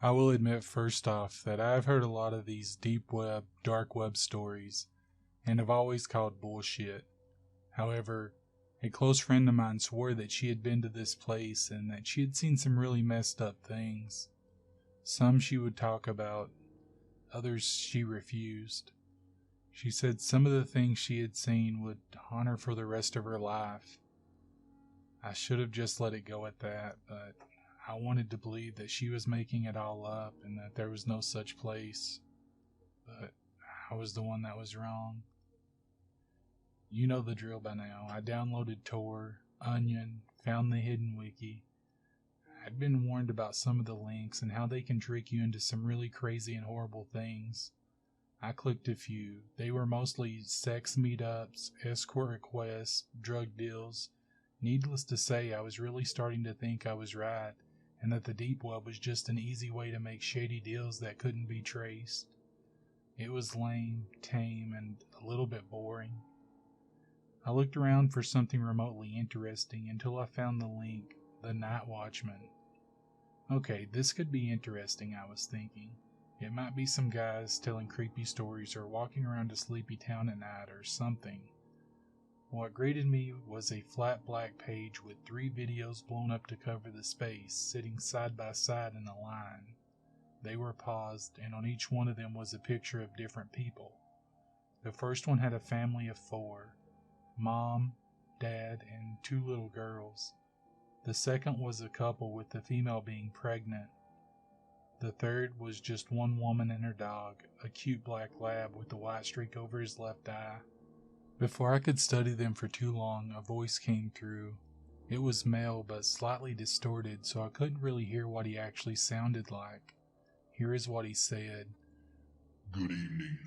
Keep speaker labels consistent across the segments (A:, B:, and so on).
A: I will admit first off that I've heard a lot of these deep web, dark web stories, and have always called bullshit. However, a close friend of mine swore that she had been to this place and that she had seen some really messed up things. Some she would talk about, others she refused. She said some of the things she had seen would haunt her for the rest of her life. I should have just let it go at that, but I wanted to believe that she was making it all up and that there was no such place. But I was the one that was wrong. You know the drill by now. I downloaded Tor, Onion, found the hidden wiki. I'd been warned about some of the links and how they can trick you into some really crazy and horrible things. I clicked a few. They were mostly sex meetups, escort requests, drug deals. Needless to say, I was really starting to think I was right, and that the deep web was just an easy way to make shady deals that couldn't be traced. It was lame, tame, and a little bit boring. I looked around for something remotely interesting until I found the link, the Night Watchman. Okay, this could be interesting, I was thinking. It might be some guys telling creepy stories or walking around a sleepy town at night or something. What greeted me was a flat black page with 3 videos blown up to cover the space, sitting side by side in a line. They were paused, and on each one of them was a picture of different people. The first one had a family of 4, mom, dad, and 2 little girls. The second was a couple with the female being pregnant. The third was just one woman and her dog, a cute black lab with a white streak over his left eye. Before I could study them for too long, a voice came through. It was male but slightly distorted, so I couldn't really hear what he actually sounded like. Here is what he said.
B: Good evening.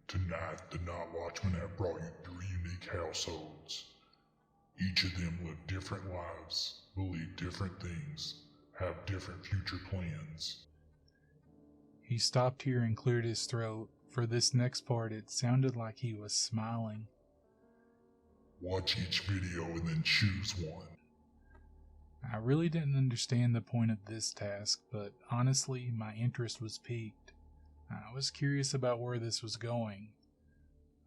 B: Tonight, the Night Watchmen have brought you 3 unique households. Each of them live different lives, believe different things, have different future plans.
A: He stopped here and cleared his throat. For this next part, it sounded like he was smiling.
B: Watch each video and then choose one.
A: I really didn't understand the point of this task, but honestly, my interest was piqued. I was curious about where this was going.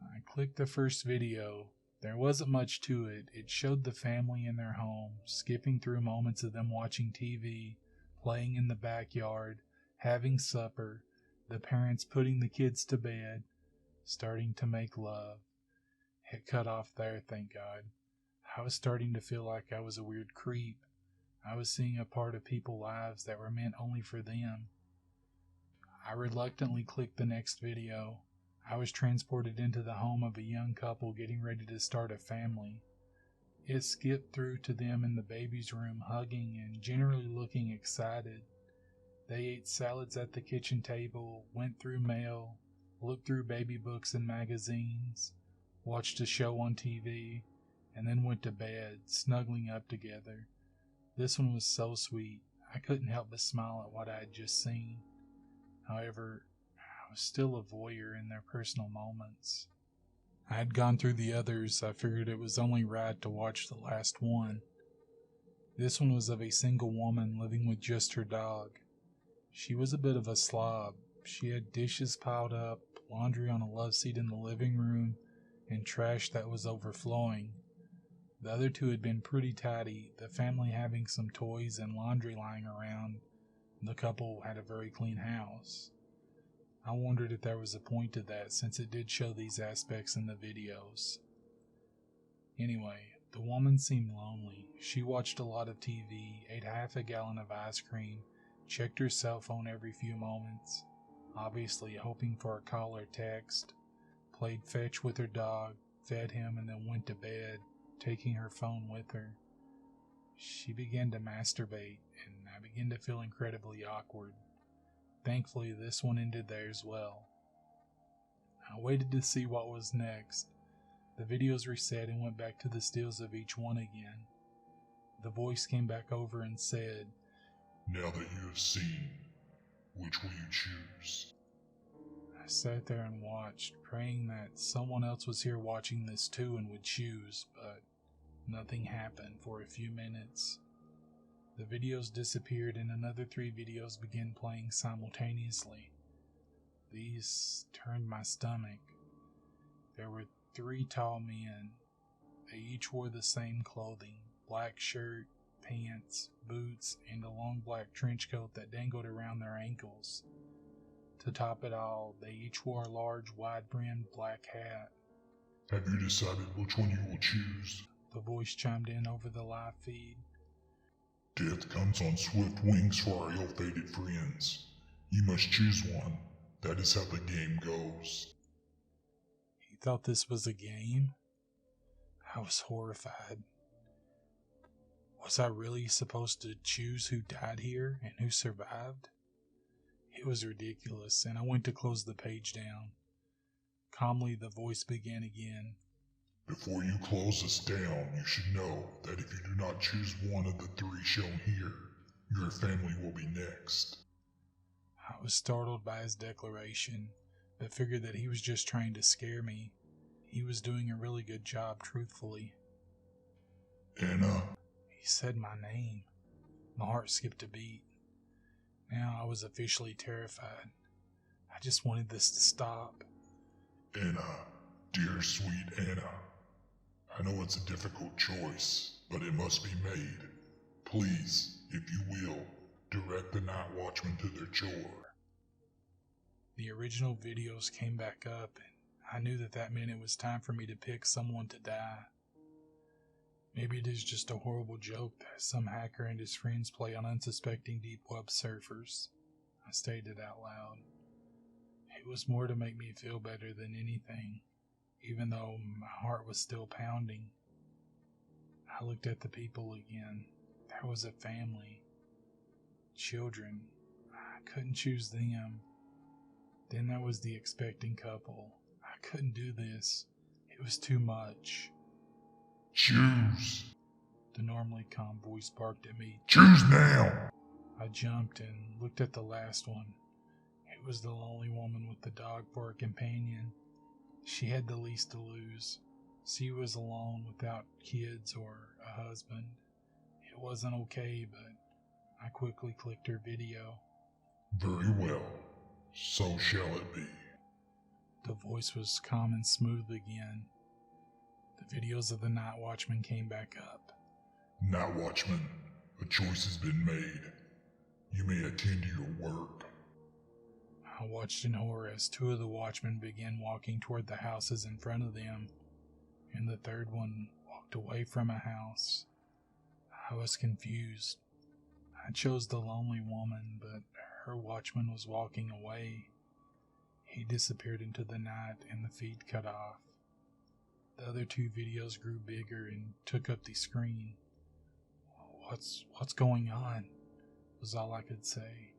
A: I clicked the first video. There wasn't much to it. It showed the family in their home, skipping through moments of them watching TV, playing in the backyard, having supper, the parents putting the kids to bed, starting to make love. It cut off there, thank God. I was starting to feel like I was a weird creep. I was seeing a part of people's lives that were meant only for them. I reluctantly clicked the next video. I was transported into the home of a young couple getting ready to start a family. It skipped through to them in the baby's room hugging and generally looking excited. They ate salads at the kitchen table, went through mail, looked through baby books and magazines, watched a show on TV, and then went to bed, snuggling up together. This one was so sweet, I couldn't help but smile at what I had just seen. However, I was still a voyeur in their personal moments. I had gone through the others. I figured it was only right to watch the last one. This one was of a single woman living with just her dog. She was a bit of a slob. She had dishes piled up, laundry on a love seat in the living room, and trash that was overflowing. The other 2 had been pretty tidy, the family having some toys and laundry lying around. The couple had a very clean house. I wondered if there was a point to that, since it did show these aspects in the videos. Anyway, the woman seemed lonely. She watched a lot of TV, ate half a gallon of ice cream, checked her cell phone every few moments, obviously hoping for a call or text, played fetch with her dog, fed him, and then went to bed, taking her phone with her. She began to masturbate, and I began to feel incredibly awkward. Thankfully, this one ended there as well. I waited to see what was next. The videos reset and went back to the stills of each one again. The voice came back over and said,
B: Now that you have seen, which will you choose?
A: I sat there and watched, praying that someone else was here watching this too and would choose, but nothing happened for a few minutes. The videos disappeared and another 3 videos began playing simultaneously. These turned my stomach. There were 3 tall men. They each wore the same clothing, black shirt, pants, boots, and a long black trench coat that dangled around their ankles. To top it all, they each wore a large, wide-brimmed black hat.
B: Have you decided which one you will choose?
A: The voice chimed in over the live feed.
B: Death comes on swift wings for our ill-fated friends. You must choose one. That is how the game goes.
A: He thought this was a game? I was horrified. Was I really supposed to choose who died here and who survived? It was ridiculous, and I went to close the page down. Calmly, the voice began again.
B: Before you close us down, you should know that if you do not choose one of the 3 shown here, your family will be next.
A: I was startled by his declaration, but figured that he was just trying to scare me. He was doing a really good job, truthfully.
B: Anna?
A: He said my name. My heart skipped a beat. Now I was officially terrified. I just wanted this to stop.
B: Anna, dear sweet Anna. I know it's a difficult choice, but it must be made. Please, if you will, direct the night watchmen to their chore.
A: The original videos came back up, and I knew that meant it was time for me to pick someone to die. Maybe it is just a horrible joke that some hacker and his friends play on unsuspecting deep web surfers. I stated out loud. It was more to make me feel better than anything, even though my heart was still pounding. I looked at the people again. There was a family. Children. I couldn't choose them. Then there was the expecting couple. I couldn't do this. It was too much.
B: Choose!
A: The normally calm voice barked at me.
B: Choose now!
A: I jumped and looked at the last one. It was the lonely woman with the dog for a companion. She had the least to lose. She was alone without kids or a husband. It wasn't okay, but I quickly clicked her video.
B: Very well. So shall it be.
A: The voice was calm and smooth again. The videos of the night watchman came back up.
B: Night watchman, a choice has been made. You may attend to your work.
A: I watched in horror as 2 of the watchmen began walking toward the houses in front of them, and the 3rd one walked away from a house. I was confused. I chose the lonely woman, but her watchman was walking away. He disappeared into the night and the feed cut off. The other 2 videos grew bigger and took up the screen. What's going on? Was all I could say.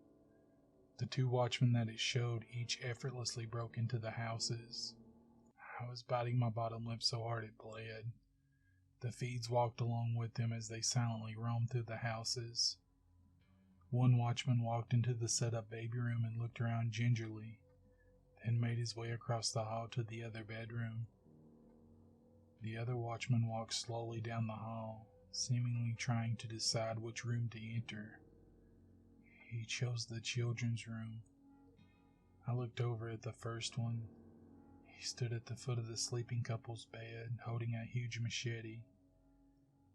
A: The 2 watchmen that it showed each effortlessly broke into the houses. I was biting my bottom lip so hard it bled. The feeds walked along with them as they silently roamed through the houses. One watchman walked into the set-up baby room and looked around gingerly, then made his way across the hall to the other bedroom. The other watchman walked slowly down the hall, seemingly trying to decide which room to enter. He chose the children's room. I looked over at the first one. He stood at the foot of the sleeping couple's bed, holding a huge machete.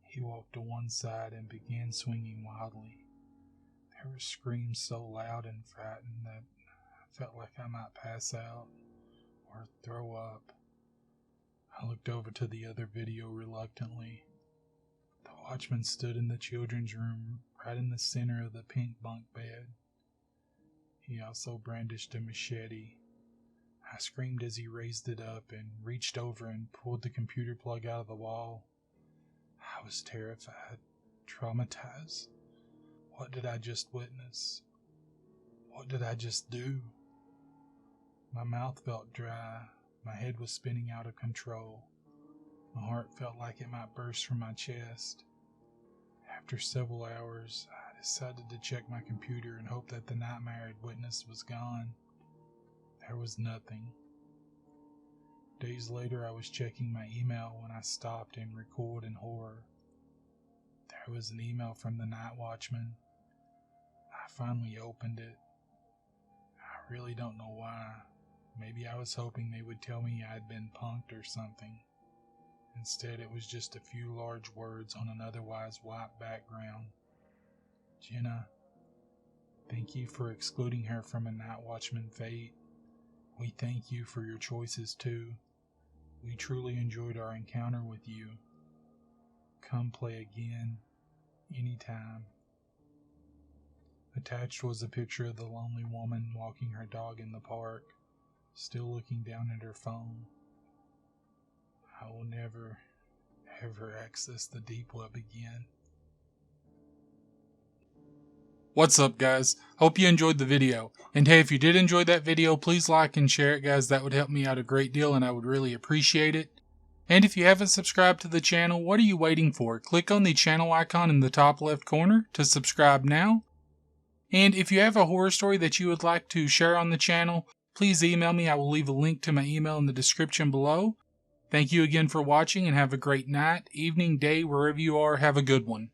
A: He walked to one side and began swinging wildly. There were screams so loud and frightened that I felt like I might pass out or throw up. I looked over to the other video reluctantly. The watchman stood in the children's room, right in the center of the pink bunk bed. He also brandished a machete. I screamed as he raised it up and reached over and pulled the computer plug out of the wall. I was terrified, traumatized. What did I just witness? What did I just do? My mouth felt dry. My head was spinning out of control. My heart felt like it might burst from my chest. After several hours, I decided to check my computer and hope that the nightmare I had witnessed was gone. There was nothing. Days later, I was checking my email when I stopped and recoiled in horror. There It was an email from the night watchman. I finally opened it. I really don't know why. Maybe I was hoping they would tell me I'd been punked or something. Instead, it was just a few large words on an otherwise white background. Jenna, thank you for excluding her from a night watchman fate. We thank you for your choices too. We truly enjoyed our encounter with you. Come play again, anytime. Attached was a picture of the lonely woman walking her dog in the park, still looking down at her phone. I will never, ever access the deep web again. What's up, guys? Hope you enjoyed the video. And hey, if you did enjoy that video, please like and share it, guys. That would help me out a great deal and I would really appreciate it. And if you haven't subscribed to the channel, what are you waiting for? Click on the channel icon in the top left corner to subscribe now. And if you have a horror story that you would like to share on the channel, please email me. I will leave a link to my email in the description below. Thank you again for watching and have a great night, evening, day, wherever you are. Have a good one.